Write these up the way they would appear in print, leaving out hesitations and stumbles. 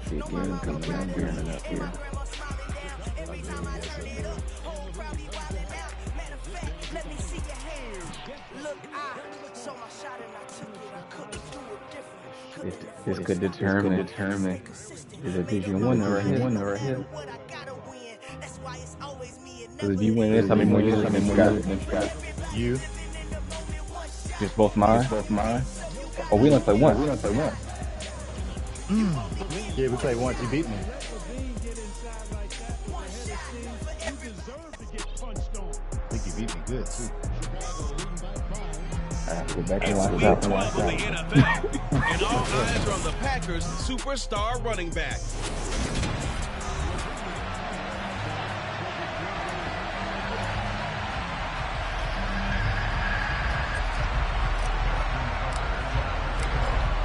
see again, come down, gearing it up here. This could determine is a Division 1 or a hit. Because if you win this, how many more years you got? You? Just both mine? Oh, we only play once. Yeah, we played once. You beat me. I think you beat me good, too. Go back and It's watch week out. 12 of the NFL, and all eyes are on the Packers' superstar running back.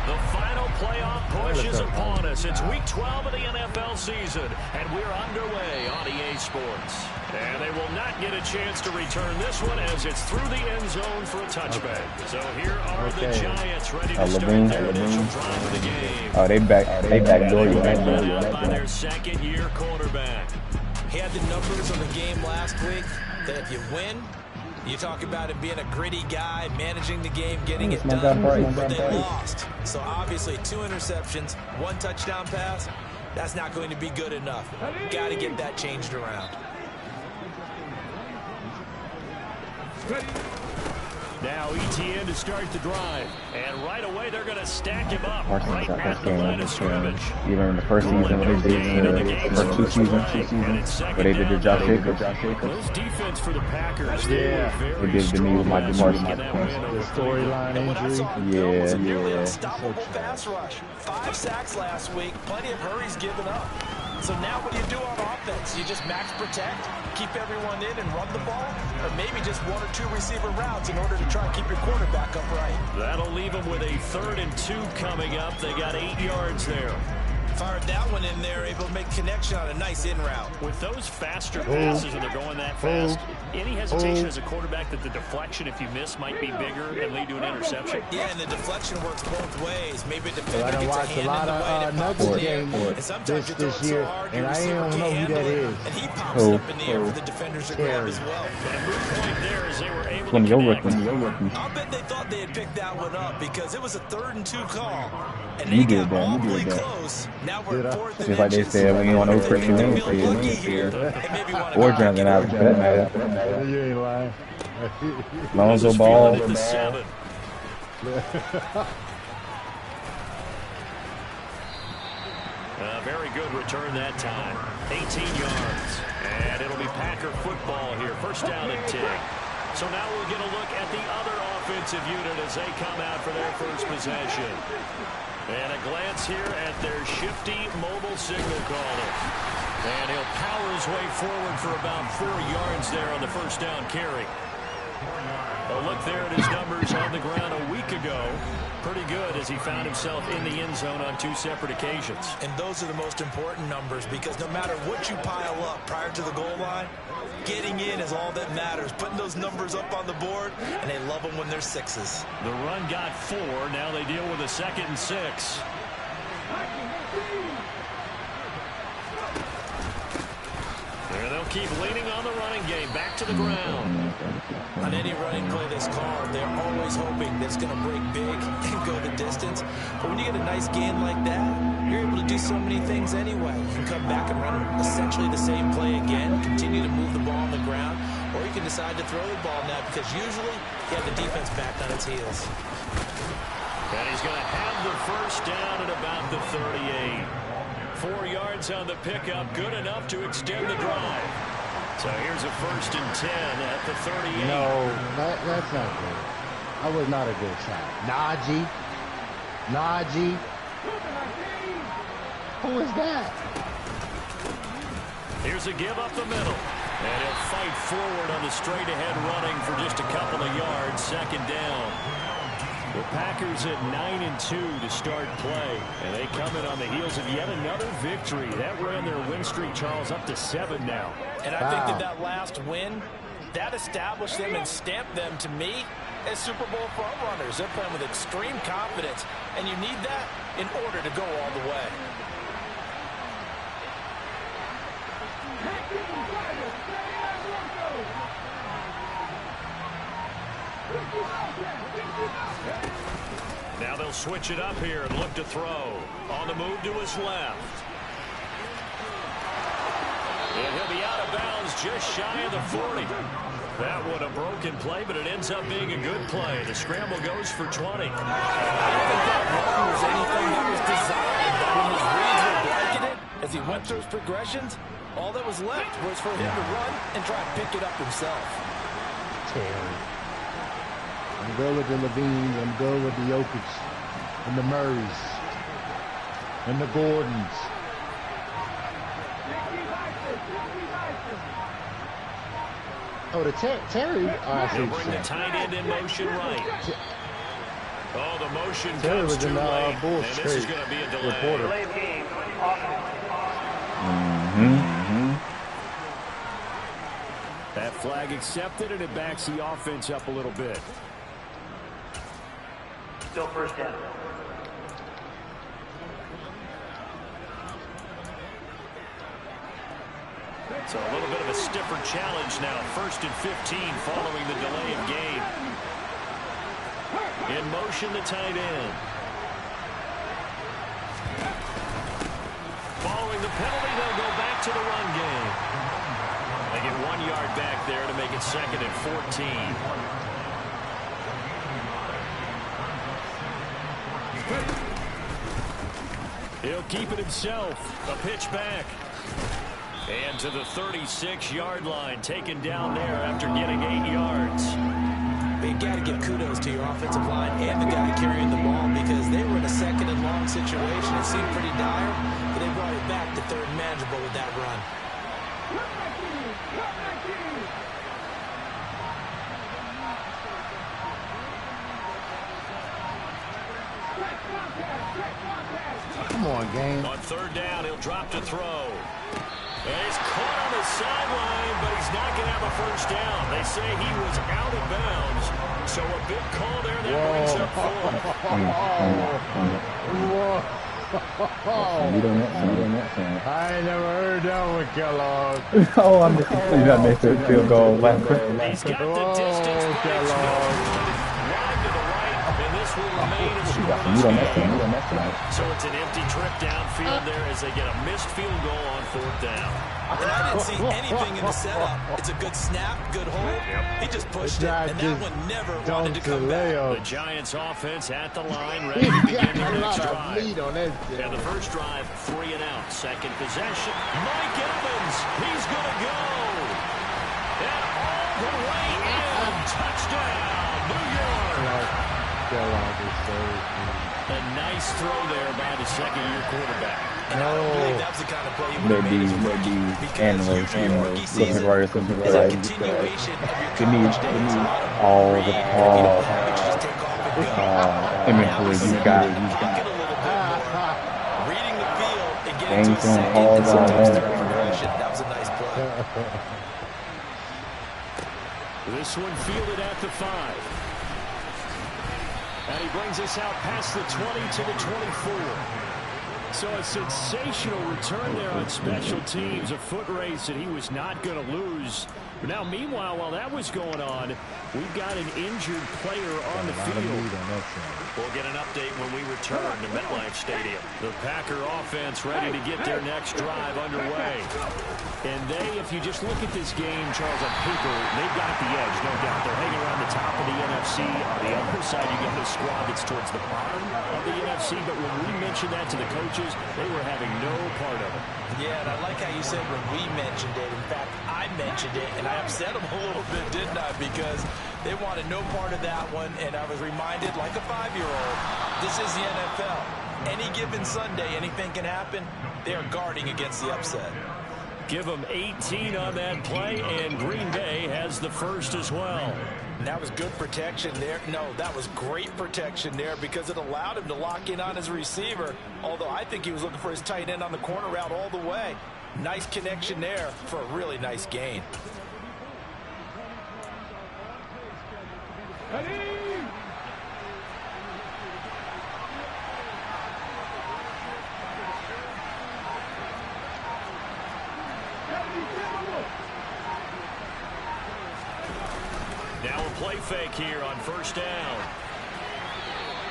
The final playoff push is upon us. It's week 12 of the NFL season, and we're underway on EA Sports. And they will not get a chance to return this one as it's through the end zone for a touchback. So here are the Giants ready to start their initial drive of the game. Oh, they backdoor you. By their second-year quarterback. He had the numbers on the game last week that if you win, you talk about him being a gritty guy, managing the game, getting it done, but they lost. So obviously 2 interceptions, 1 touchdown pass, that's not going to be good enough. Got to get that changed around. Now ETN to start the drive. And right away they're going to stack him up right got at this the line game of scrimmage. even in the first season, what they did in the first 2 seasons, where they did the Josh Jacobs. Those defense for the Packers, Yeah. They did to me with Michael Parsons. The storyline injury. Was a nearly unstoppable pass rush. 5 sacks last week, plenty of hurries given up. So now what do you do on offense? You just max protect, keep everyone in and run the ball, or maybe just 1 or 2 receiver routes in order to try and keep your quarterback upright. That'll leave them with a 3rd and 2 coming up. They got 8 yards there. Fired that one in there, able to make connection on a nice in route. With those faster passes and they're going that fast, any hesitation as a quarterback that the deflection, if you miss, might be bigger and lead to an interception? Yeah, and the deflection works both ways. Maybe a defender I done gets a watched a hand lot in the way of to pop Nuggets it in games the air. And sometimes you throw it this so year, hard, and your I receiver don't know can't who handle that it, is. and he pops it up in the air for the defenders to grab as well. But a move point there is they were able When to you're connect. rookie. I'll bet they thought they had picked that one up because it was a 3rd and 2 call. And You they did got that, you awfully did that. close. Now we're at 4th and Just like they inches. said, when you want no They Christian can name be for a you. bookie here and maybe want to Or go Jonathan Allen, for that matter. You ain't lying. Lonzo Ball. At the 7. A very good return that time. 18 yards. And it'll be Packer football here. First down and 10. So now we'll get a look at the other offensive unit as they come out for their first possession. And a glance here at their shifty mobile signal caller. And he'll power his way forward for about 4 yards there on the first down carry. A look there at his numbers on the ground a week ago. Pretty good as he found himself in the end zone on 2 separate occasions. And those are the most important numbers because no matter what you pile up prior to the goal line, getting in is all that matters. Putting those numbers up on the board, and they love them when they're 6s. The run got 4. Now they deal with a 2nd and 6. And they'll keep leaning on the running game. Back to the ground. On any running play that's called, they're always hoping that it's going to break big and go the distance. But when you get a nice gain like that, you're able to do so many things anyway. You can come back and run essentially the same play again, continue to move the ball on the ground, or you can decide to throw the ball now because usually you have the defense back on its heels. And he's going to have the first down at about the 38. 4 yards on the pickup, good enough to extend the drive. So here's a 1st and 10 at the 38. No, that's not good. That was not a good shot. Najee. Who is that? Here's a give up the middle. And he'll fight forward on the straight-ahead running for just a couple of yards. 2nd down. The Packers at 9-2 to start play. And they come in on the heels of yet another victory. That ran their win streak, Charles, up to 7 now. And I think that last win, that established them and stamped them, to me, as Super Bowl frontrunners. They're playing with extreme confidence, and you need that in order to go all the way. He'll switch it up here and look to throw. On the move to his left. And he'll be out of bounds just shy of the 40. That would have broken play, but it ends up being a good play. The scramble goes for 20. I don't think that run was anything that was designed. But when his reads were blanketed, as he went through his progressions, all that was left was for him to run and try to pick it up himself. Terry. I'm good with the Levines. I'm good with the Jokic and the Murrays and the Gordons. Oh, the Terry. He'll bring the tight end in motion right. Oh, the motion Terry comes was too in late. Bull And this is going to be a delay. Reporter. That flag accepted, and it backs the offense up a little bit. Still first down. So a little bit of a stiffer challenge now. 1st and 15 following the delay of game. In motion, the tight end. Following the penalty, they'll go back to the run game. They get 1 yard back there to make it 2nd and 14. He'll keep it himself. A pitch back. And to the 36-yard line, taken down there after getting 8 yards. But you got to give kudos to your offensive line and the guy carrying the ball because they were in a 2nd and long situation. It seemed pretty dire, but they brought it back to 3rd and manageable with that run. Come on, game. On 3rd down, he'll drop to throw. And he's caught on the sideline, but he's not going to have a 1st down. They say he was out of bounds. So a big call there that brings up 4. You don't know. I ain't never heard that one, Kellogg. Oh, I'm just you got make the field goal. He's got the distance, but it's no good. Wide to the right, and this will remain a scoreless game. So it's an empty trip downfield there as they get a missed field goal on 4th down. And I didn't see anything in the setup. It's a good snap, good hold. He just pushed it, and that one never wanted to come back. The Giants offense at the line, ready to begin their next drive. And the first drive, 3 and out. 2nd possession, Mike Evans, he's going to go. And all the way in, touchdown, New York. A nice throw there by the 2nd-year quarterback. And I don't believe that's the kind of play you would have made as a rookie because your rookie season is a continuation of your college days. all the imagery you got. Reading the field and getting to a second and sometimes the progression. That was a nice play. This one fielded at the 5. And he brings us out past the 20 to the 24. So a sensational return there on special teams. A foot race that he was not going to lose. But now, meanwhile, while that was going on, we've got an injured player on the field. We'll get an update when we return to MetLife Stadium. The Packer offense ready to get their next drive underway. And they, if you just look at this game, Charles, on paper, they've got the edge, no doubt. They're hanging around the top of the NFC. On the other side, you get the squad that's towards the bottom of the NFC. But when we mentioned that to the coaches, they were having no part of it. Yeah, and I like how you said when we mentioned it. In fact, I mentioned it, and I upset them a little bit, didn't I? Because they wanted no part of that one, and I was reminded, like a 5-year-old, this is the NFL. Any given Sunday, anything can happen. They are guarding against the upset. Give them 18 on that play, and Green Bay has the first as well. And that was good protection there. No, that was great protection there because it allowed him to lock in on his receiver, although I think he was looking for his tight end on the corner route all the way. Nice connection there for a really nice gain. Now a play fake here on 1st down.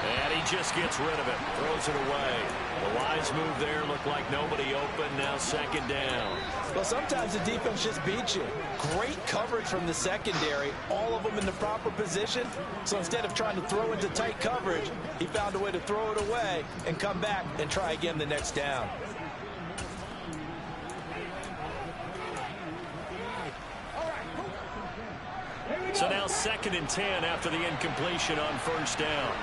And he just gets rid of it. Throws it away. The wise move there. Looked like nobody open. Now second down. Well, sometimes the defense just beats you. Great coverage from the secondary. All of them in the proper position. So instead of trying to throw into tight coverage, he found a way to throw it away and come back and try again the next down. So now 2nd and 10 after the incompletion on first down.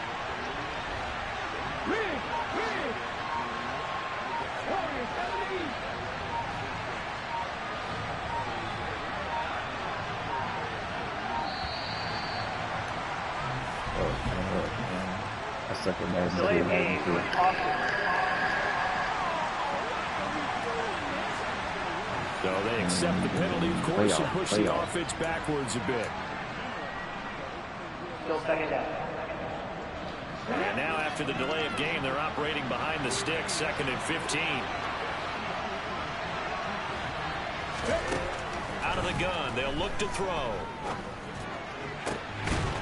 I suck at that. So they accept the penalty, of course, and push the offense backwards a bit. Still second down. And now after the delay of game, they're operating behind the sticks, 2nd and 15. Out of the gun, they'll look to throw.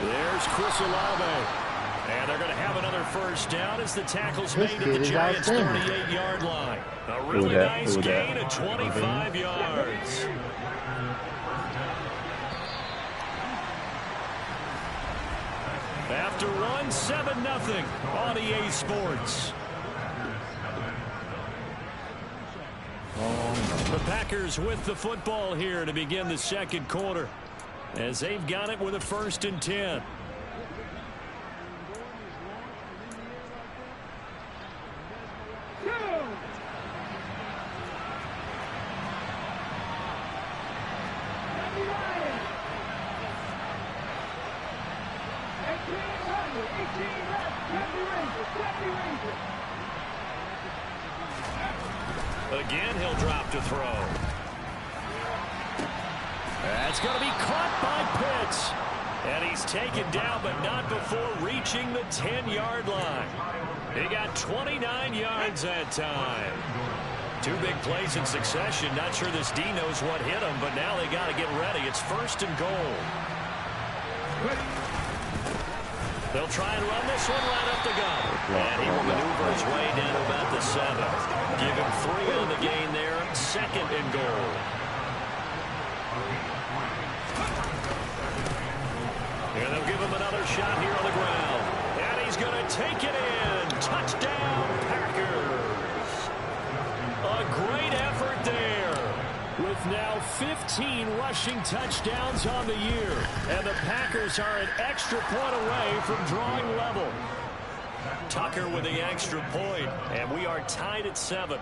There's Chris Olave. And they're going to have another first down as the tackle's made at the Giants' 38-yard line. A really nice gain of 25 yards. After one, 7-0 on EA Sports. The Packers with the football here to begin the second quarter, as they've got it with a 1st and 10. Again, he'll drop to throw. That's going to be caught by Pitts. And he's taken down, but not before reaching the 10-yard line. He got 29 yards that time. 2 big plays in succession. Not sure this D knows what hit him, but now they got to get ready. It's 1st and goal. They'll try and run this one right up the gut. And he will maneuver his way down to about the 7. Give him 3 on the gain there. 2nd and goal. And they'll give him another shot here on the ground. And he's going to take it in. Touchdown, Packers. A great effort there. With now 15 rushing touchdowns on the year. And the Packers are an extra point away from drawing level. Tucker with the extra point, and we are tied at 7.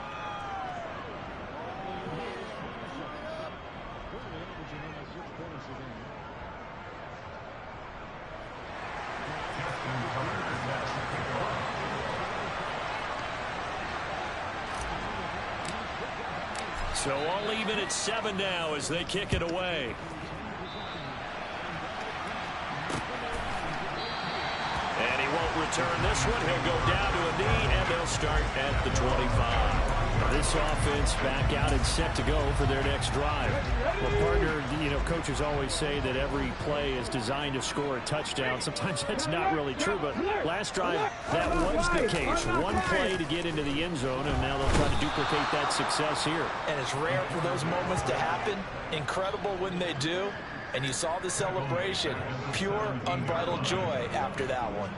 So all even at 7 now as they kick it away. And he won't return this one. He'll go down to a knee, and they'll start at the 25. This offense back out and set to go for their next drive. Well, partner, you know, coaches always say that every play is designed to score a touchdown. Sometimes that's not really true, but last drive, that was the case. One play to get into the end zone, and now they'll try to duplicate that success here. And it's rare for those moments to happen. Incredible when they do. And you saw the celebration. Pure, unbridled joy after that one.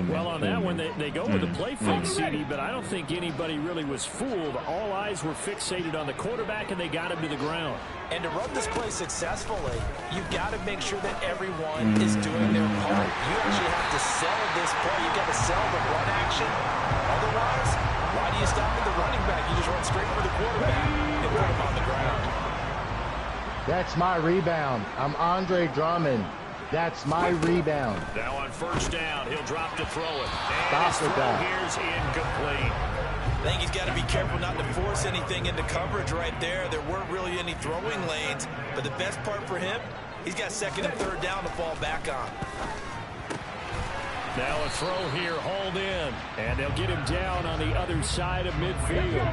Well, on that one, they go with the play fake, CD, but I don't think anybody really was fooled. All eyes were fixated on the quarterback, and they got him to the ground. And to run this play successfully, you've got to make sure that everyone is doing their part. You actually have to sell this play. You've got to sell the run action. Otherwise, why do you stop with the running back? You just run straight for the quarterback and put him on the ground. That's my rebound. I'm Andre Drummond. That's my rebound. Now on first down, he'll drop to throw it. Stop his with throw that. here's incomplete. I think he's got to be careful not to force anything into coverage right there. There weren't really any throwing lanes, but the best part for him, he's got 2nd and 3rd down to fall back on. Now a throw here, hauled in, and they'll get him down on the other side of midfield.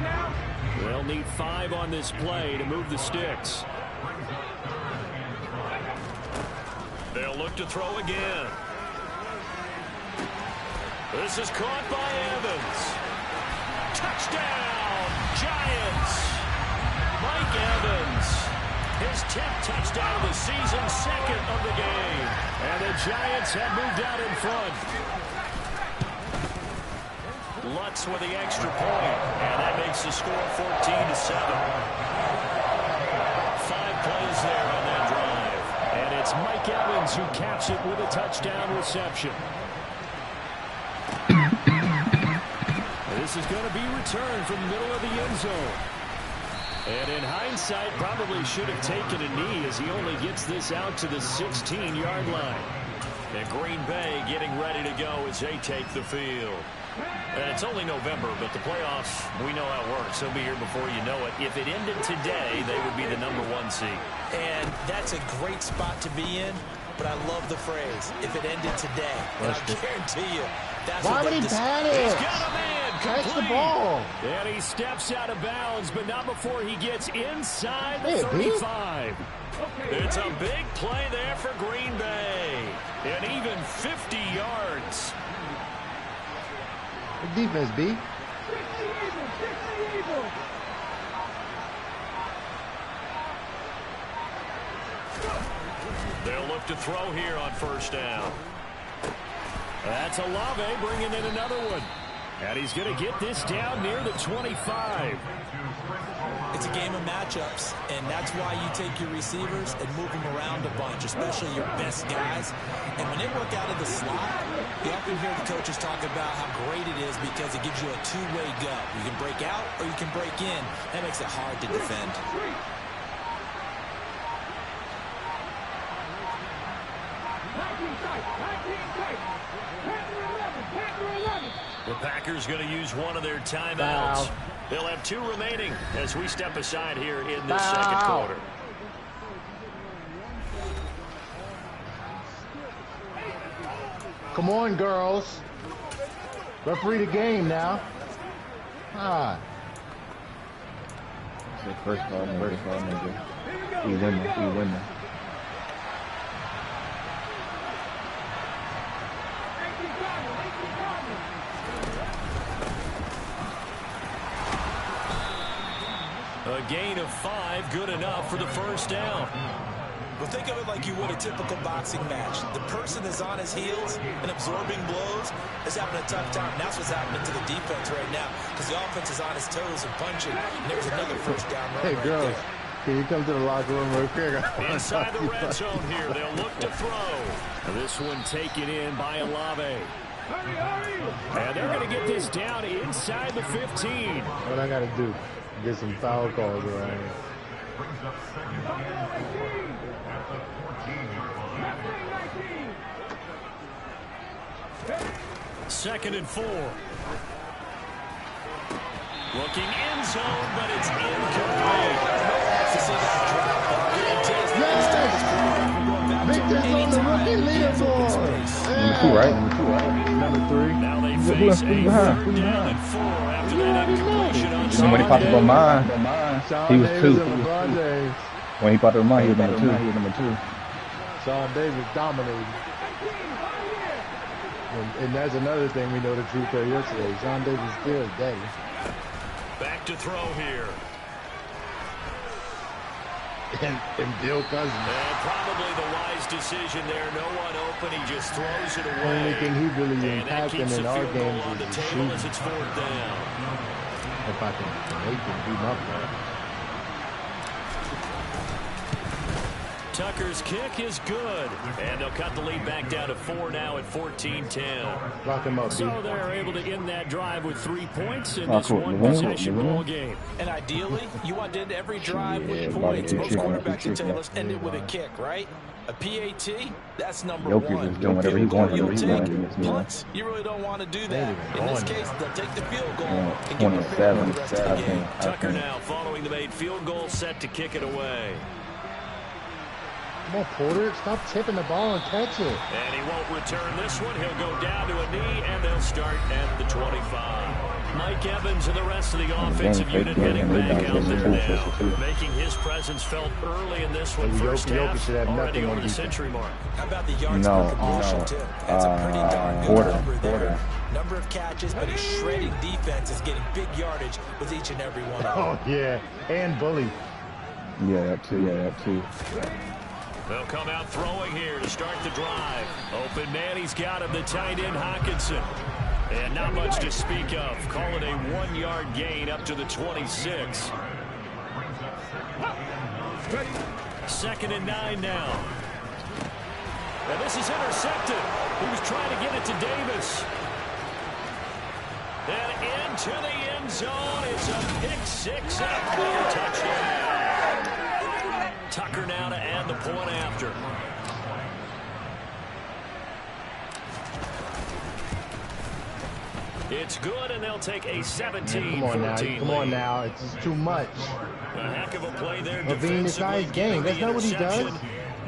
They'll need 5 on this play to move the sticks. They'll look to throw again. This is caught by Evans. Touchdown, Giants. Mike Evans, his 10th touchdown of the season, second of the game. And the Giants have moved out in front. Lutz with the extra point, and that makes the score 14-7. 5 plays there on that drive. And it's Mike Evans who caps it with a touchdown reception. This is going to be returned from the middle of the end zone. And in hindsight, probably should have taken a knee as he only gets this out to the 16-yard line. And Green Bay getting ready to go as they take the field. And it's only November, but the playoffs, we know how it works. They'll be here before you know it. If it ended today, they would be the #1 seed. And that's a great spot to be in, but I love the phrase, if it ended today. And I guarantee you, that's Why what would he pat it? He's got a man complete. Catch the ball. And he steps out of bounds, but not before he gets inside the Hey, 35. It's a big play there for Green Bay. And even 50 yards. Good defense, B. They'll look to throw here on first down. That's Olave bringing in another one. And he's going to get this down near the 25. It's a game of matchups, and that's why you take your receivers and move them around a bunch, especially your best guys. And when they work out of the slot, you often hear the coaches talk about how great it is because it gives you a two-way go. You can break out or you can break in. That makes it hard to defend. The Packers going to use one of their timeouts. They'll have 2 remaining as we step aside here in this second quarter. Come on, girls. Referee the game now. Ah. First of all, nigga. We winning. A gain of 5, good enough for the first down. Well, think of it like you would a typical boxing match. The person is on his heels and absorbing blows is having a tough time. That's what's happening to the defense right now because the offense is on his toes and punching. And there's another first down run right girls, there. can you come to the locker room real quick? Inside the red zone here, they'll look to throw. This one taken in by Olave. And they're going to get this down inside the 15. What I got to do? Get some foul calls around here. 2nd and 4. Looking end zone, but it's incomplete. Victor's on the rookie leaderboard. Number 2, right? Number 3. Now they face a 3rd down and 4 after that incompletion on And when he popped up on mine, he was 2. When he popped up on mine, he was number 2. Sean Davis dominated. And that's another thing we know the truth of yesterday. Sean Davis still is daddy. Back to throw here. And Bill Cousins. And probably the wise decision there. No one open. He just throws it away. The only thing he really and that impacting keeps in the our field goal games on the is table as shooting. it's 4th down. If I can make him beat my brother. Tucker's kick is good. And they'll cut the lead back down to 4 now at 14-10. Lock him up, So they're able to end that drive with 3 points in this one-possession ball game. And ideally, you want to end every drive with points. Most quarterbacks will tell you, let's end it with a kick, right? A PAT, that's number Jokic 1. is doing whatever he wants. You'll take punts. You really don't want to do that. In this case, they'll take the field goal and get prepared for the rest of the game. Tucker now following the made field goal, set to kick it away. Come on, Porter. Stop tipping the ball and catch it. And he won't return this one. He'll go down to a knee, and they'll start at the 25. Mike Evans and the rest of the offensive unit heading back out there now, making his presence felt early in this one. First half, already over the century mark. How about the yards per completion, too? That's a pretty darn good number there. number of catches, but he's shredding defense, is getting big yardage with each and every one of them. Oh, yeah, and bully. Yeah, that too. Yeah, that too. They'll come out throwing here to start the drive. Open man, he's got him, the tight end, Hockenson. And not much to speak of. Call it a 1-yard gain up to the 26. 2nd and 9 now. And this is intercepted. He was trying to get it to Davis. And into the end zone. It's a pick 6 and a clear touchdown. Tucker now to add the point after. It's good, and they'll take a 17-14 Come on now. It's just too much. A heck of a play there. Levine, it's not his game. That's not what he does.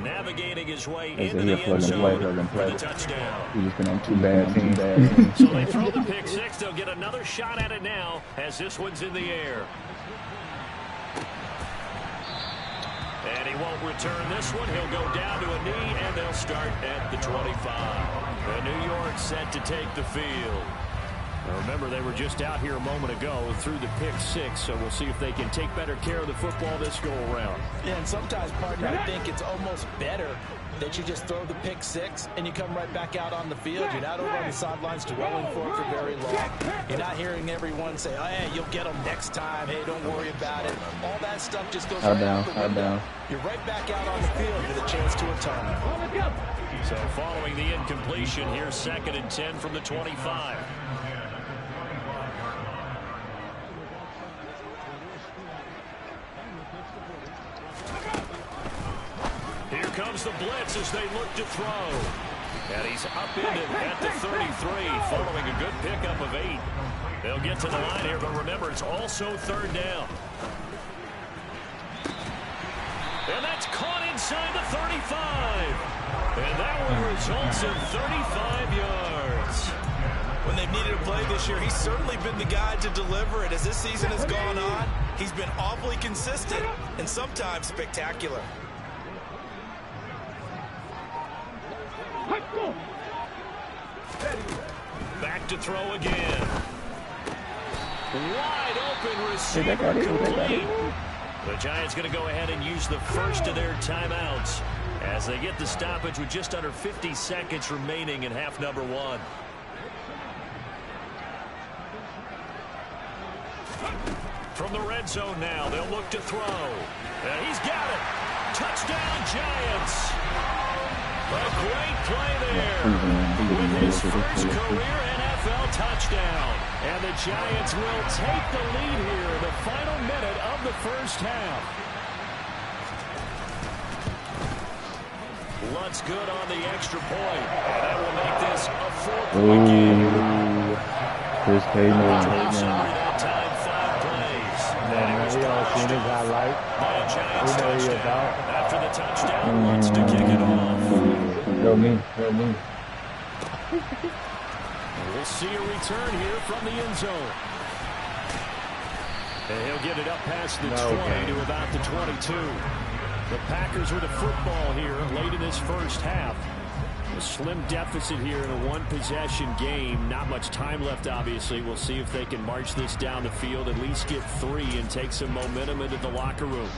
Navigating his way They into say the he'll end zone for the plug touchdown. He's just been on two bad teams. So they throw the pick 6. They'll get another shot at it now as this one's in the air. And he won't return this one. He'll go down to a knee, and they'll start at the 25. And New York set to take the field. Now remember, they were just out here a moment ago through the pick 6, so we'll see if they can take better care of the football this go-around. Yeah, and sometimes, partner, I think it's almost better that you just throw the pick 6 and you come right back out on the field. You're not over on the sidelines dwelling for it for very long. You're not hearing everyone say, oh, hey, you'll get them next time. Hey, don't worry about it. All that stuff just goes right out the window. You're right back out on the field with a chance to atone. So following the incompletion, here's 2nd and 10 from the 25. Here comes the blitz as they look to throw. And he's upended at the 33 following a good pickup of 8. They'll get to the line here, but remember, it's also 3rd down. And that's caught inside the 35. And that one results in 35 yards. When they've needed a play this year, he's certainly been the guy to deliver it. As this season has gone on, he's been awfully consistent and sometimes spectacular. Back to throw again. Wide open receiver complete. The Giants going to go ahead and use the first of their timeouts as they get the stoppage with just under 50 seconds remaining in half number 1. From the red zone now, they'll look to throw. And he's got it. Touchdown, Giants. A great play there with his first career NFL touchdown. And the Giants will take the lead here in the final minute of the first half. Luntz good on the extra point. And that will make this a 4-point game. Chris Payne. That time, 5 plays. Man, we all seen his highlight. We know he about. After the touchdown, wants to kick it off. Go me. We'll see a return here from the end zone. And he'll get it up past the 20 to about the 22. The Packers with a football here late in this first half. A slim deficit here in a one-possession game. Not much time left, obviously. We'll see if they can march this down the field, at least get 3 and take some momentum into the locker room.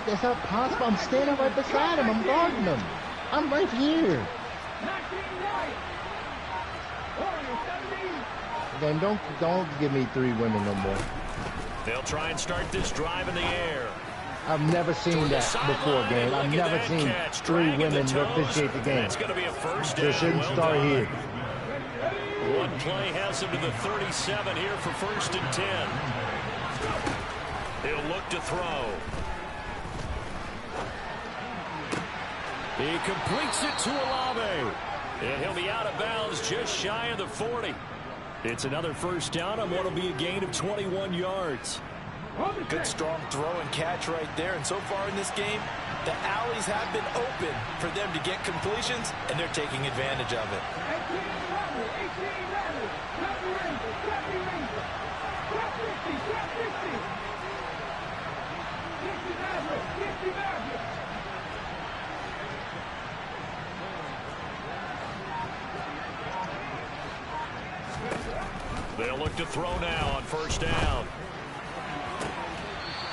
That's not possible. I'm standing right beside him. I'm guarding him. I'm right here. Then don't give me 3 women no more. They'll try and start this drive in the air. I've never seen that before, gang. I've never seen 3 women officiate the game. That's going to be a first down. They shouldn't start here. One play has him to the 37 here for 1st and 10. He'll look to throw. He completes it to Olave. And he'll be out of bounds just shy of the 40. It's another first down on what will be a gain of 21 yards. Good, strong throw and catch right there. And so far in this game, the alleys have been open for them to get completions, and they're taking advantage of it. They'll look to throw now on first down.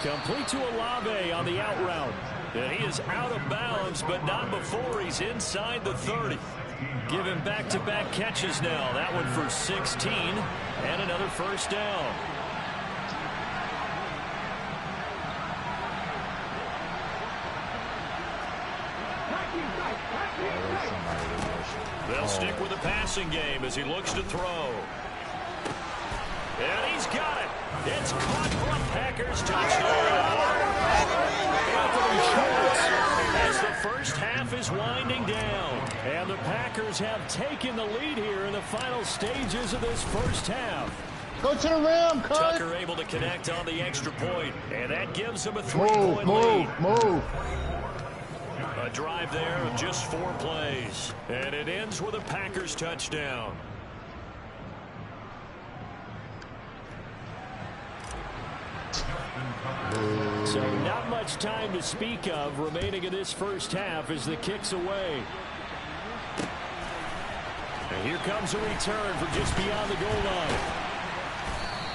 Complete to Olave on the out route. And he is out of bounds, but not before he's inside the 30. Give him back-to-back catches now. That one for 16 and another first down. They'll stick with the passing game as he looks to throw. And he's got it. It's caught for a Packers touchdown. Anthony Schwartz, as the first half is winding down. And the Packers have taken the lead here in the final stages of this first half. Go to the rim, cut. Tucker able to connect on the extra point, and that gives him a 3-point lead. Move. A drive there of just 4 plays, and it ends with a Packers touchdown. So not much time to speak of remaining in this first half as the kick's away. And here comes a return from just beyond the goal line.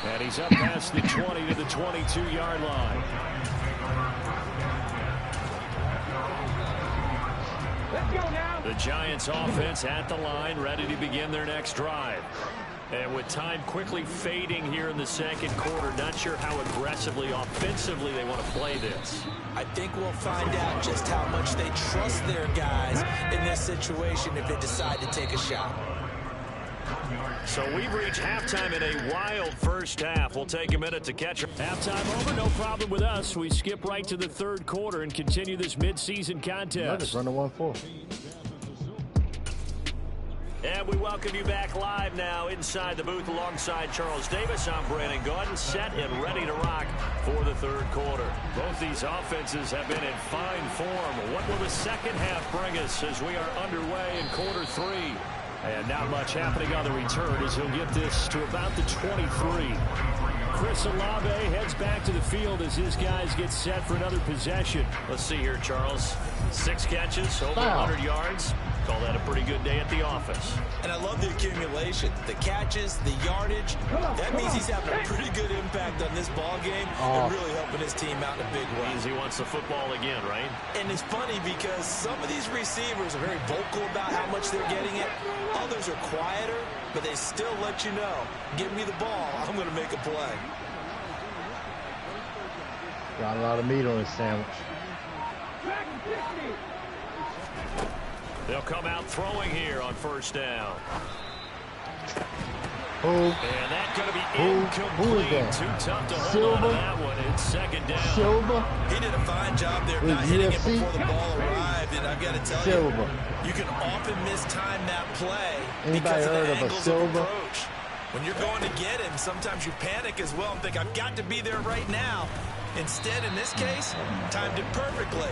And he's up past the 20 to the 22-yard line. The Giants offense at the line, ready to begin their next drive. And with time quickly fading here in the second quarter, not sure how aggressively, offensively they want to play this. I think we'll find out just how much they trust their guys in this situation if they decide to take a shot. So we've reached halftime in a wild first half. We'll take a minute to catch up. Halftime over, no problem with us. We skip right to the third quarter and continue this midseason contest. Run the 1-4. And we welcome you back live now inside the booth alongside Charles Davis. I'm Brandon Gaudin, set and ready to rock for the third quarter. Both these offenses have been in fine form. What will the second half bring us as we are underway in quarter 3? And not much happening on the return as he'll get this to about the 23. Chris Olave heads back to the field as his guys get set for another possession. Let's see here, Charles. 6 catches, over 100 yards. Call that a pretty good day at the office. And I love the accumulation, the catches, the yardage. That means he's having a pretty good impact on this ball game and really helping his team out in a big way. Means he wants the football again, right? And it's funny because some of these receivers are very vocal about how much they're getting it. Others are quieter, but they still let you know, give me the ball, I'm going to make a play. Got a lot of meat on his sandwich. They'll come out throwing here on first down. And that's going to be incomplete. Too tough to hold on to that one. It's second down. Silva. He did a fine job there not hitting it before the ball arrived. And I've got to tell you, you can often mistime that play because of the angles of approach. When you're going to get him, sometimes you panic as well and think, I've got to be there right now. Instead, in this case, timed it perfectly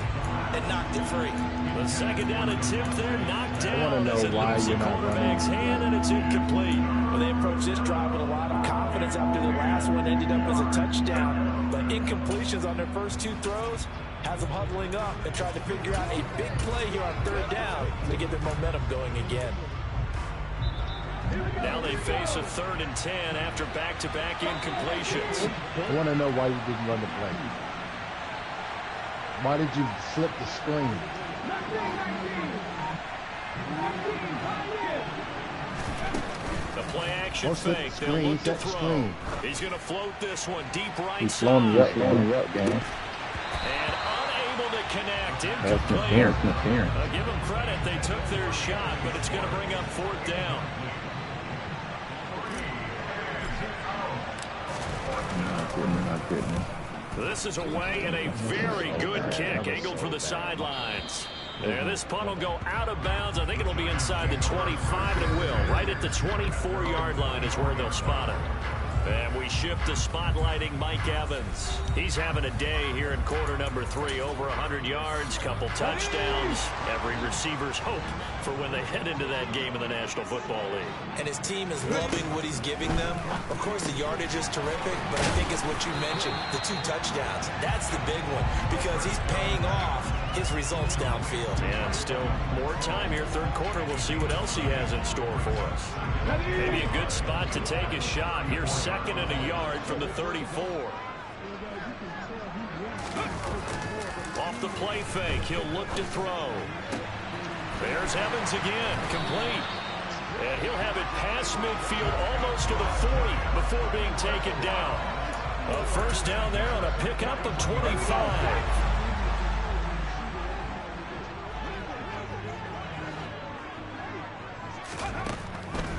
and knocked it free. The second down attempt there, knocked down. I want to know why you're not quarterback's hand, and it's incomplete. Well, they approached this drive with a lot of confidence after the last one ended up as a touchdown. But incompletions on their first 2 throws has them huddling up and trying to figure out a big play here on third down to get their momentum going again. Now they face a 3rd and 10 after back-to-back incompletions. I want to know why you didn't run the play. Why did you flip the screen? The play action fake. They'll look to throw. He's going to float this one deep right side. Slowing you up, gang. And unable to connect. Incomplete. Give them credit. They took their shot, but it's going to bring up 4th down. This is away and a very good kick. Angled for the sidelines. And this punt will go out of bounds. I think it'll be inside the 25, and it will. Right at the 24-yard line is where they'll spot it. And we shift to spotlighting Mike Evans. He's having a day here in quarter number 3. Over 100 yards, couple touchdowns. Every receiver's hope for when they head into that game in the National Football League. And his team is loving what he's giving them. Of course, the yardage is terrific, but I think it's what you mentioned, the 2 touchdowns. That's the big one because he's paying off his results downfield. And still more time here, third quarter. We'll see what else he has in store for us. Maybe a good spot to take a shot. Here's 2nd and a yard from the 34. Off the play fake, he'll look to throw. There's Evans again, complete. And he'll have it past midfield, almost to the 40 before being taken down. A first down there on a pickup of 25.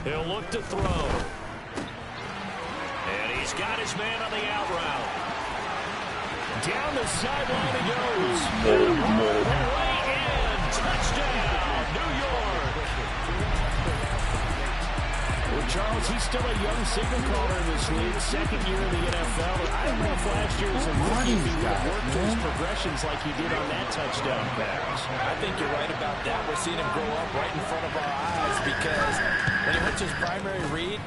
He'll look to throw. And he's got his man on the out route. Down the sideline he goes. Way in. Touchdown, New York. Well, Charles, he's still a young signal caller in this league. 2nd year in the NFL. I don't know if last year was a rookie if he would have worked his progressions like he did on that touchdown pass. I think you're right about that. We're seeing him grow up right in front of our eyes because when he went to his primary read,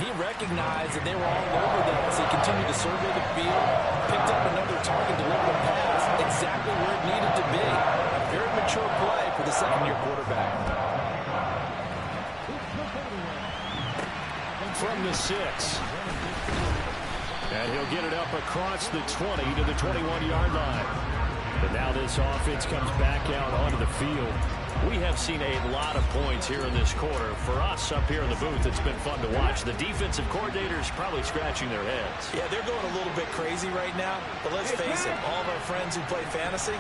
he recognized that they were all over them as he continued to survey the field, picked up another target, delivered a pass exactly where it needed to be. A very mature play for the 2nd-year quarterback. From the 6. And he'll get it up across the 20 to the 21-yard line. And now this offense comes back out onto the field. We have seen a lot of points here in this quarter. For us up here in the booth, it's been fun to watch. The defensive coordinators probably scratching their heads. Yeah, they're going a little bit crazy right now. But let's face it, all of our friends who play fantasy,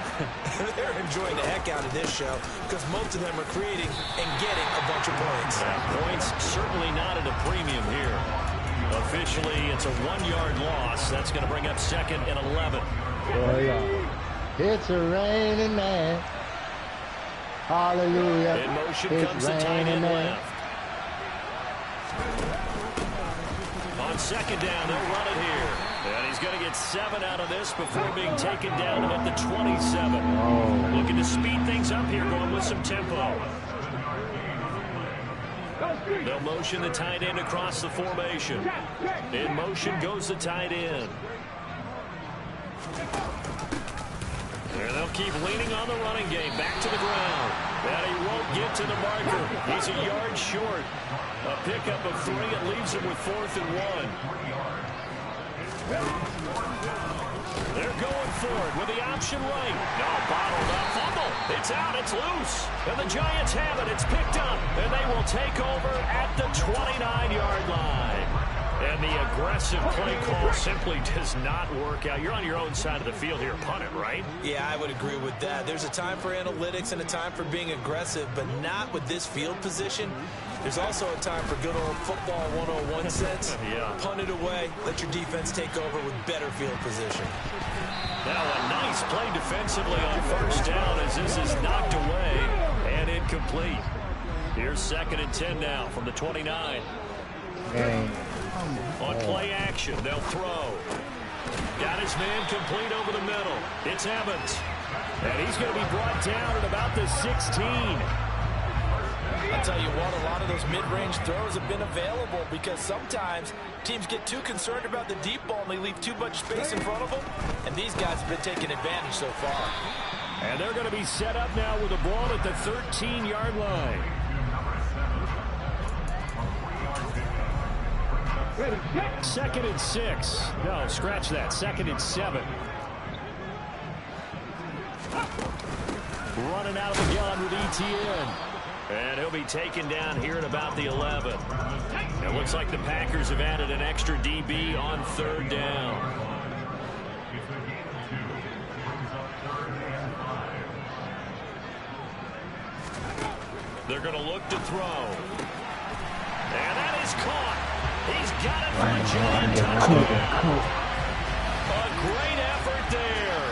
they're enjoying the heck out of this show because most of them are creating and getting a bunch of points. Points certainly not at a premium here. Officially, it's a 1-yard loss. That's going to bring up 2nd and 11. Oh, yeah. It's a raining man. Hallelujah. In motion comes the tight end left. On 2nd down, they'll run it here. And he's going to get 7 out of this before being taken down at the 27. Looking to speed things up here, going with some tempo. They'll motion the tight end across the formation. In motion goes the tight end. And they'll keep leaning on the running game. Back to the ground. And he won't get to the marker. He's a yard short. A pickup of 3. It leaves him with 4th and 1. They're going for it with the option right. No, bottled up. Fumble. It's out. It's loose. And the Giants have it. It's picked up. And they will take over at the 29-yard line. And the aggressive play call simply does not work out. You're on your own side of the field here. Punt it, right? Yeah, I would agree with that. There's a time for analytics and a time for being aggressive, but not with this field position. There's also a time for good old football 101 sense. Yeah. Punt it away. Let your defense take over with better field position. Now a nice play defensively on 1st down as this is knocked away and incomplete. Here's 2nd and 10 now from the 29. On play action, they'll throw. Got his man complete over the middle. It's Evans. And he's going to be brought down at about the 16. I'll tell you what, a lot of those mid-range throws have been available because sometimes teams get too concerned about the deep ball and they leave too much space in front of them. And these guys have been taking advantage so far. And they're going to be set up now with the ball at the 13-yard line. Second and 6. No, scratch that. 2nd and 7. Running out of the gun with ETN. And he'll be taken down here at about the 11. It looks like the Packers have added an extra DB on 3rd down. They're going to look to throw. And that is caught. He's got it for a giant touchdown. A great effort there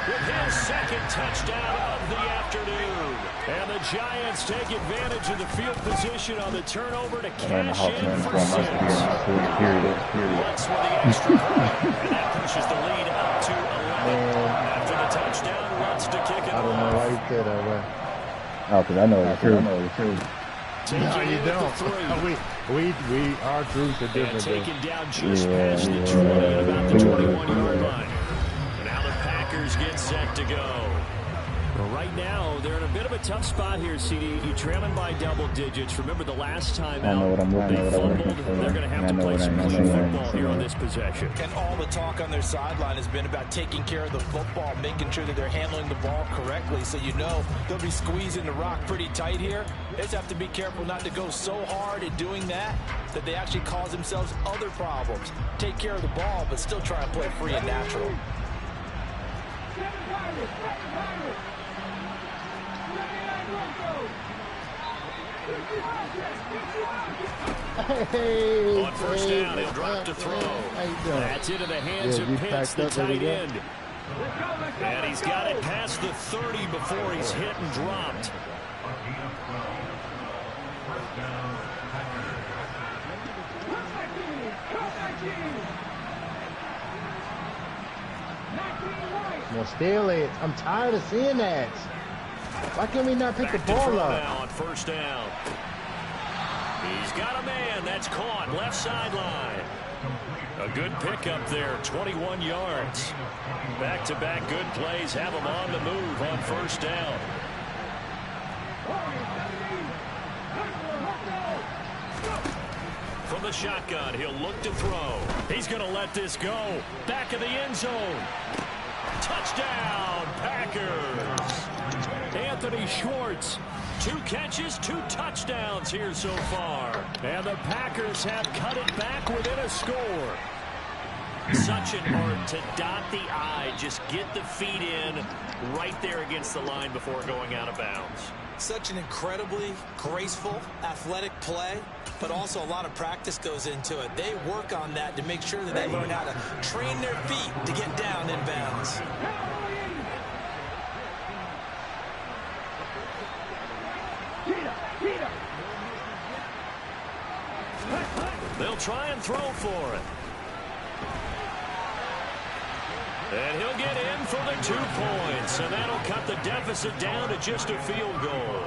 with his second touchdown of the afternoon. And the Giants take advantage of the field position on the turnover to cash in for 6. Lutz with the extra point, and that pushes the lead up to 11. After the touchdown, Lutz to kick it off. I don't know why you said that way. Oh, because I know it's true. No, you don't. We our troops are different. And taken down just past the 20 at about the 21-yard line. And now the Packers get set to go. Well, right now, they're in a bit of a tough spot here, CD. You're trailing by double digits. Remember the last time out, they fumbled. They're going to have to play some clean football here on this possession. And all the talk on their sideline has been about taking care of the football, making sure that they're handling the ball correctly. So you know they'll be squeezing the rock pretty tight here. They just have to be careful not to go so hard in doing that they actually cause themselves other problems. Take care of the ball, but still try and play free and natural. On first down, he'll drop to throw. That's into the hands of Pitts, the tight end. And he's got it past the 30 before he's hit and dropped. Well, steal it. I'm tired of seeing that. Why can't we not pick the ball up? Now on first down. He's got a man. That's caught. Left sideline. A good pickup there. 21 yards. Back-to-back good plays have him on the move on first down. From the shotgun, he'll look to throw. He's going to let this go. Back of the end zone. Touchdown, Packers. Anthony Schwartz. 2 catches, 2 touchdowns here so far. And the Packers have cut it back within a score. Such an art to dot the I. Just get the feet in right there against the line before going out of bounds. Such an incredibly graceful, athletic play, but also a lot of practice goes into it. They work on that to make sure that they learn how to train their feet to get down in bounds. They'll try and throw for it. And he'll get in for the 2 points, and that'll cut the deficit down to just a field goal.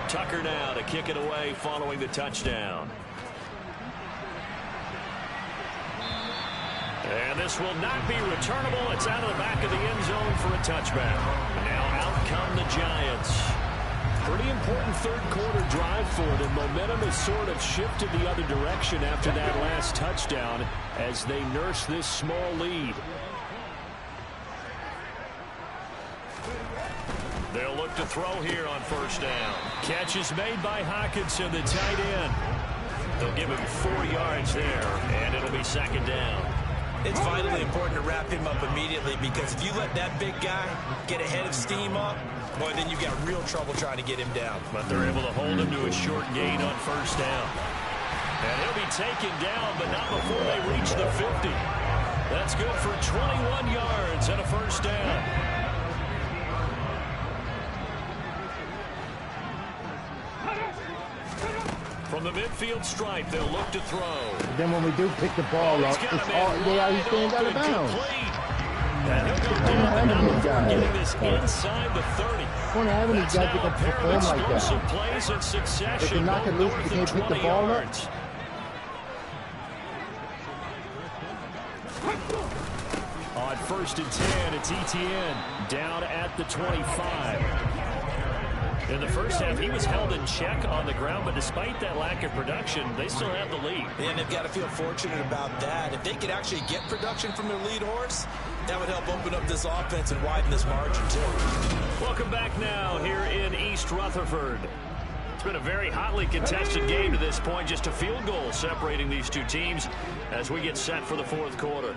Tucker now to kick it away following the touchdown. And this will not be returnable. It's out of the back of the end zone for a touchback. Now out come the Giants. Pretty important third-quarter drive for them. Momentum has sort of shifted the other direction after that last touchdown as they nurse this small lead. They'll look to throw here on first down. Catch is made by Hockenson, the tight end. They'll give him 4 yards there, and it'll be second down. It's vitally important to wrap him up immediately, because if you let that big guy get ahead of steam up, boy, then you've got real trouble trying to get him down. But they're able to hold him to a short gain on first down. And he'll be taken down, but not before they reach the 50. That's good for 21 yards and a first down. From the midfield stripe, they'll look to throw. But then when we do pick the ball up, it's all he stands out of bounds. And he'll go down the number for getting this inside the 30. I want to have any guys that can perform like that. Plays in succession. They can knock it loose, they can't pick the ball up. On first and 10, it's Etienne down at the 25. In the first half, he was held in check on the ground, but despite that lack of production, they still have the lead. And they've got to feel fortunate about that. If they could actually get production from their lead horse, that would help open up this offense and widen this margin, too. Welcome back now here in East Rutherford. It's been a very hotly contested game to this point. Just a field goal separating these two teams as we get set for the fourth quarter.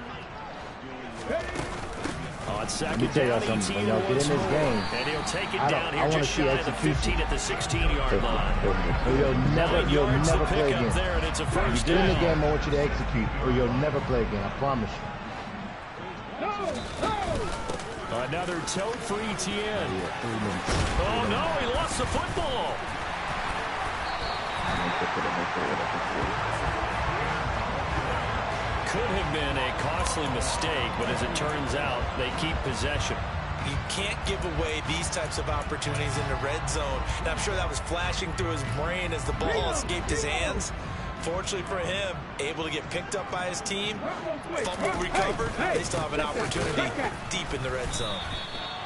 On second Let me tell y'all down, something. 18 When y'all get in once this more. game, And he'll take it I down here wanna just see shy of the execution. 15 at the 16-yard line. or you'll never 9 yards to play pick again. up there, and it's a You first get in the down. game, I want you to execute, or you'll never play again. I promise you. Another tote for Etienne. Yeah, 3 minutes. Oh, no, he lost the football. Could have been a costly mistake, but as it turns out, they keep possession. You can't give away these types of opportunities in the red zone. And I'm sure that was flashing through his brain as the ball escaped his hands. Fortunately for him, able to get picked up by his team, fumble recovered, they still have an opportunity deep in the red zone.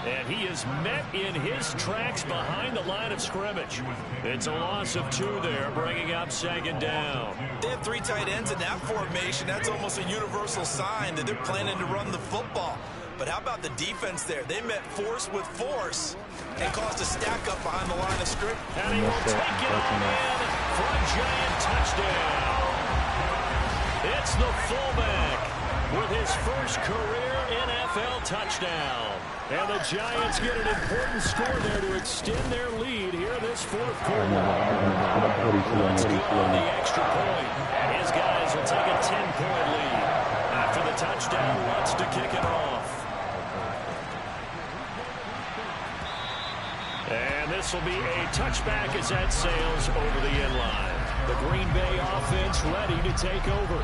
And he is met in his tracks behind the line of scrimmage. It's a loss of 2 there, bringing up second down. They have 3 tight ends in that formation. That's almost a universal sign that they're planning to run the football. But how about the defense there? They met force with force and caused a stack up behind the line of scrimmage. And he will take it on in for a Giant touchdown. It's the fullback with his first career NFL touchdown. And the Giants get an important score there to extend their lead here this fourth quarter. Let's go on the extra point. And his guys will take a 10-point lead. After the touchdown, Lutz to kick it off. And this will be a touchback as that sails over the end line. The Green Bay offense ready to take over.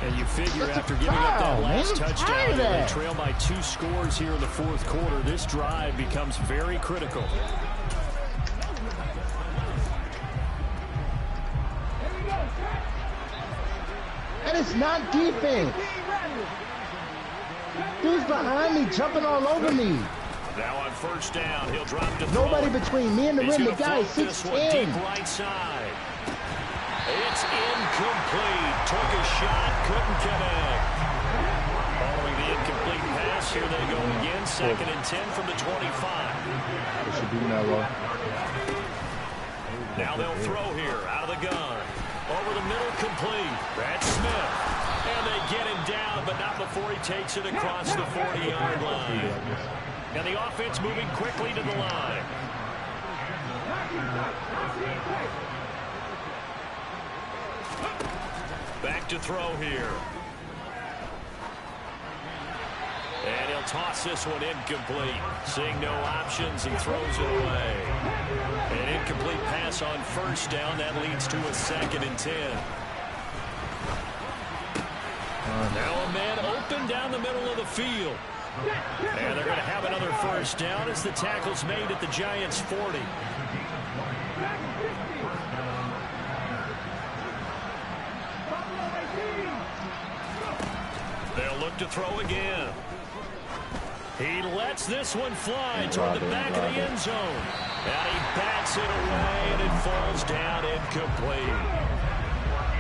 And you figure after giving up that last touchdown, they trail by 2 scores here in the fourth quarter. This drive becomes very critical. And it's not defense. Dude's behind me, jumping all over me. Now on first down, he'll drop to Nobody throw. between me and the He's rim. The gonna guy is float this one 6'10". deep right side. It's incomplete. Took a shot, couldn't connect. Following the incomplete pass, here they go again. 2nd and 10 from the 25. It should be mellow. Now they'll throw here out of the gun. Over the middle, complete. That's Smith. And they get him down, but not before he takes it across the 40-yard line. And the offense moving quickly to the line. Back to throw here. And he'll toss this one incomplete. Seeing no options, he throws it away. An incomplete pass on first down. That leads to a 2nd and 10. Now a man open down the middle of the field. And they're going to have another first down as the tackle's made at the Giants' 40. They'll look to throw again. He lets this one fly toward the back of the end zone. And he bats it away, and it falls down incomplete.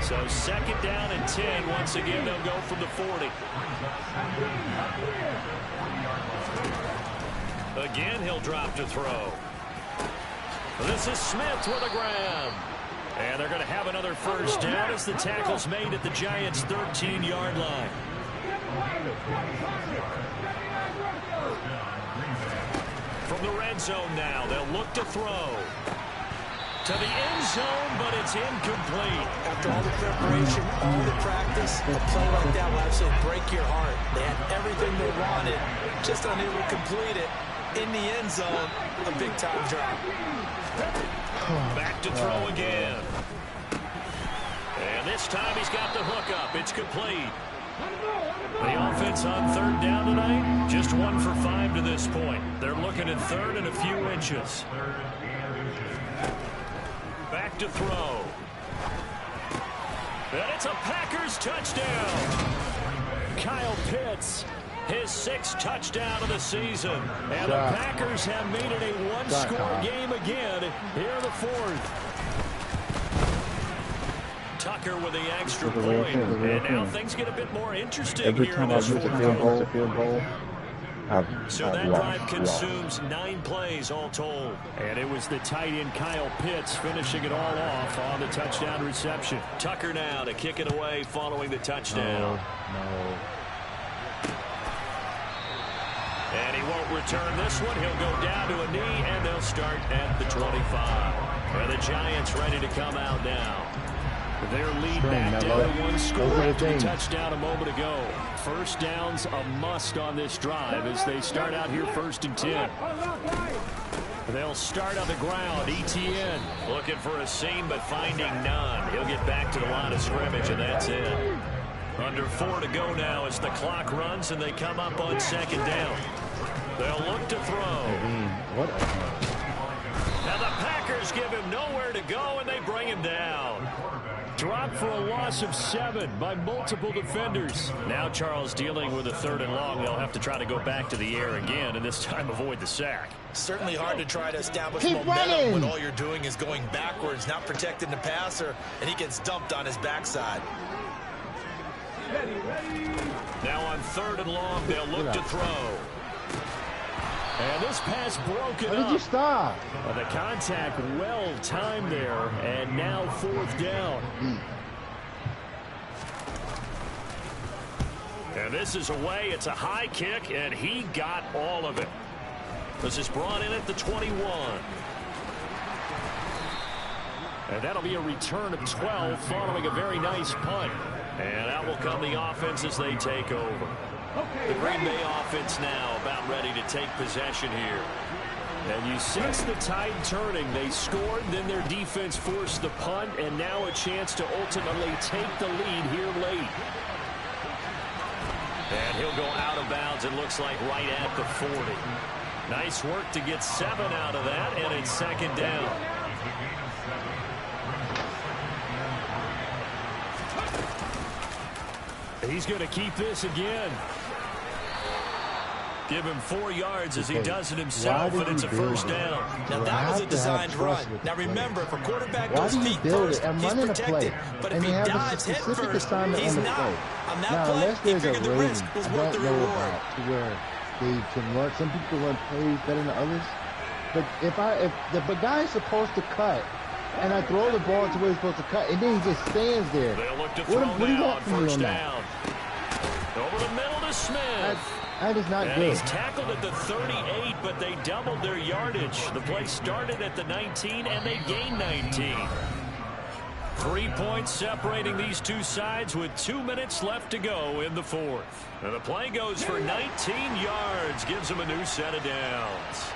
So 2nd down and 10. Once again, they'll go from the 40. Again, he'll drop to throw. This is Smith with a grab. And they're going to have another first down as the tackle's made at the Giants' 13-yard line. From the red zone now, they'll look to throw. To the end zone, but it's incomplete. After all the preparation, all the practice, a play like that will absolutely break your heart. They had everything they wanted, just unable to complete it. In the end zone, a big-time drop. Back to throw again. And this time he's got the hook up. It's complete. The offense on 3rd down tonight, just 1 for 5 to this point. They're looking at 3rd and a few inches. Back to throw. And it's a Packers touchdown. Kyle Pitts, his 6th touchdown of the season. And the Packers have made it a 1-score game again here in the 4th. Tucker with the extra point. And now things get a bit more interesting Every here time in I this miss a fourth field quarter. goal, So that drive consumes 9 plays all told. And it was the tight end Kyle Pitts finishing it all off on the touchdown reception. Tucker now to kick it away following the touchdown. No. return this one. He'll go down to a knee, and they'll start at the 25. And the Giants ready to come out now. Their lead back down to one score after the touchdown a moment ago. First down's a must on this drive as they start out here 1st and 10. They'll start on the ground. ETN looking for a seam, but finding none. He'll get back to the line of scrimmage, and that's it. Under 4 to go now as the clock runs, and they come up on 2nd down. They'll look to throw. Now the Packers give him nowhere to go, and they bring him down. Dropped for a loss of 7 by multiple defenders. Now Charles dealing with a 3rd and long. They'll have to try to go back to the air again, and this time avoid the sack. Certainly hard to try to establish momentum when all you're doing is going backwards, not protecting the passer, and he gets dumped on his backside. Now on 3rd and long, they'll look to throw. And this pass broken up. How did you stop? Well, the contact well timed there, and now 4th down. And this is away. It's a high kick, and he got all of it. This is brought in at the 21. And that'll be a return of 12 following a very nice punt. And out will come the offense as they take over. The Green Bay offense now about ready to take possession here. And you sense the tide turning. They scored, then their defense forced the punt, and now a chance to ultimately take the lead here late. And he'll go out of bounds, it looks like right at the 40. Nice work to get 7 out of that, and it's 2nd down. He's going to keep this again. Give him 4 yards as he does it himself, and it's a 1st down. Now that was a designed run. Now remember, if a quarterback goes feet first, he's protected. But if he dives head first, he's not. On that play, he figured the risk was worth the reward. Where they can run, some people run plays better than others. But if the guy is supposed to cut, and I throw the ball to where he's supposed to cut, and then he just stands there. They'll look to throw now on 1st down. Over the middle to Smith. That is not good. He's tackled at the 38, but they doubled their yardage. The play started at the 19, and they gained 19. 3 points separating these two sides with 2 minutes left to go in the 4th. And the play goes for 19 yards, gives them a new set of downs.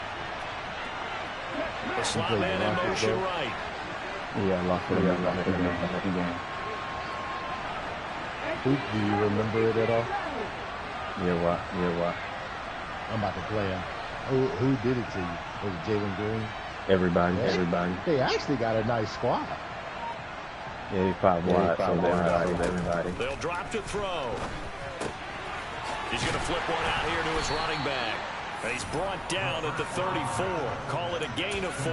The slot man in motion right. Yeah, lost it again. Do you remember it at all? Yeah, what? I'm about to play him. Who did it to you? Was it Jalen Green? Everybody. They actually got a nice squad. Yeah, he's 5 wide, so everybody. They'll drop to throw. He's going to flip one out here to his running back. And he's brought down at the 34. Call it a gain of 4.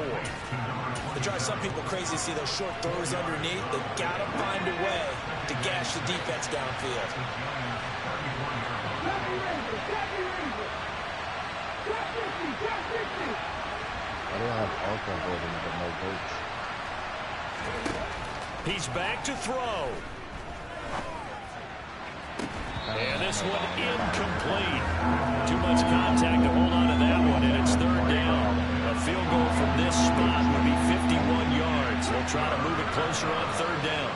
It drives some people crazy to see those short throws underneath. They got to find a way to gash the defense downfield. I don't have Alcon holding but no votes. He's back to throw. And this one incomplete. Too much contact to hold on to that one, and it's 3rd down. A field goal from this spot would be 51 yards. They'll try to move it closer on 3rd down.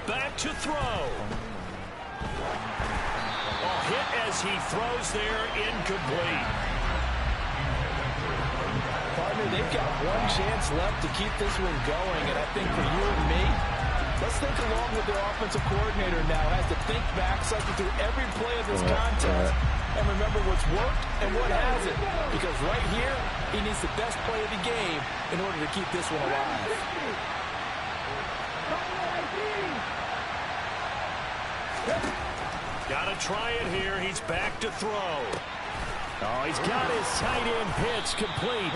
Back to throw. Hit as he throws there, incomplete. Partner, they've got one chance left to keep this one going, and I think for you and me, let's think along with their offensive coordinator now. Has to think back, cycle through every play of this contest, and remember what's worked and what hasn't. Because right here, he needs the best play of the game in order to keep this one alive. Got to try it here. He's back to throw. Oh, he's got his tight end pitch complete.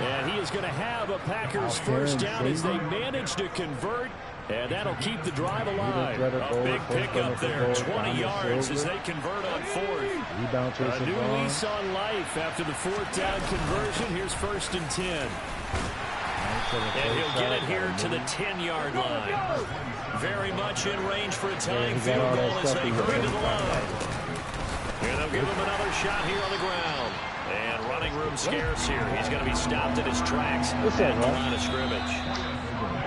And he is going to have a Packers 1st down as they manage to convert. And that'll keep the drive alive. A big pickup there, 20 yards as they convert on fourth. Rebound to A new lease on life after the fourth down conversion. Here's 1st and 10. And he'll get it here to the 10-yard line. Very much in range for a tying field goal as they hurry to the line. And they'll give him another shot here on the ground. And running room scarce here. He's going to be stopped in his tracks at the line of scrimmage.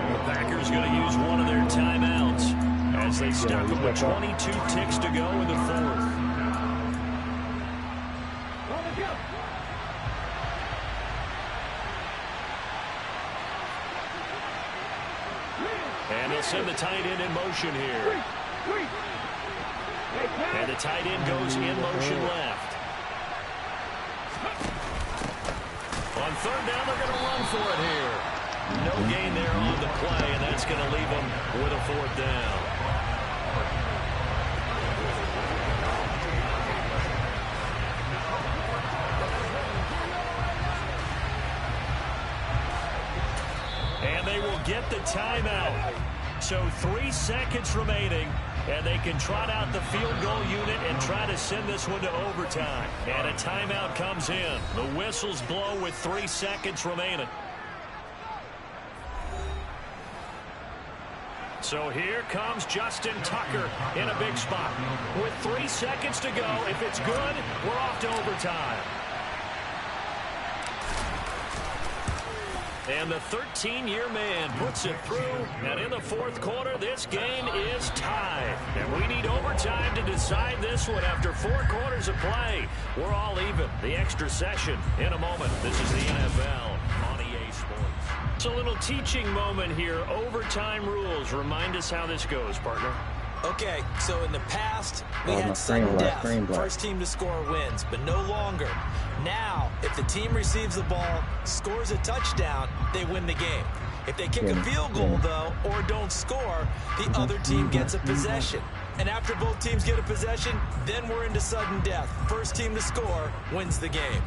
The Packers going to use one of their timeouts as they stop him with 22 ticks to go in the fourth. And they'll send the tight end in motion here. And the tight end goes in motion left. On third down, they're going to run for it here. No gain there on the play, and that's going to leave them with a 4th down. And they will get the timeout. So 3 seconds remaining, and they can trot out the field goal unit and try to send this one to overtime. And a timeout comes in. The whistles blow with 3 seconds remaining. So here comes Justin Tucker in a big spot. With 3 seconds to go, if it's good, we're off to overtime. And the 13-year man puts it through. And in the fourth quarter, this game is tied. And we need overtime to decide this one after 4 quarters of play. We're all even. The extra session in a moment. This is the NFL on EA Sports. It's a little teaching moment here. Overtime rules. Remind us how this goes, partner. Okay, so in the past, we had sudden death. First team to score wins, but no longer. Now, if the team receives the ball, scores a touchdown, they win the game. If they kick a field goal, though, or don't score, the other team gets a possession. And after both teams get a possession, then we're into sudden death. First team to score wins the game.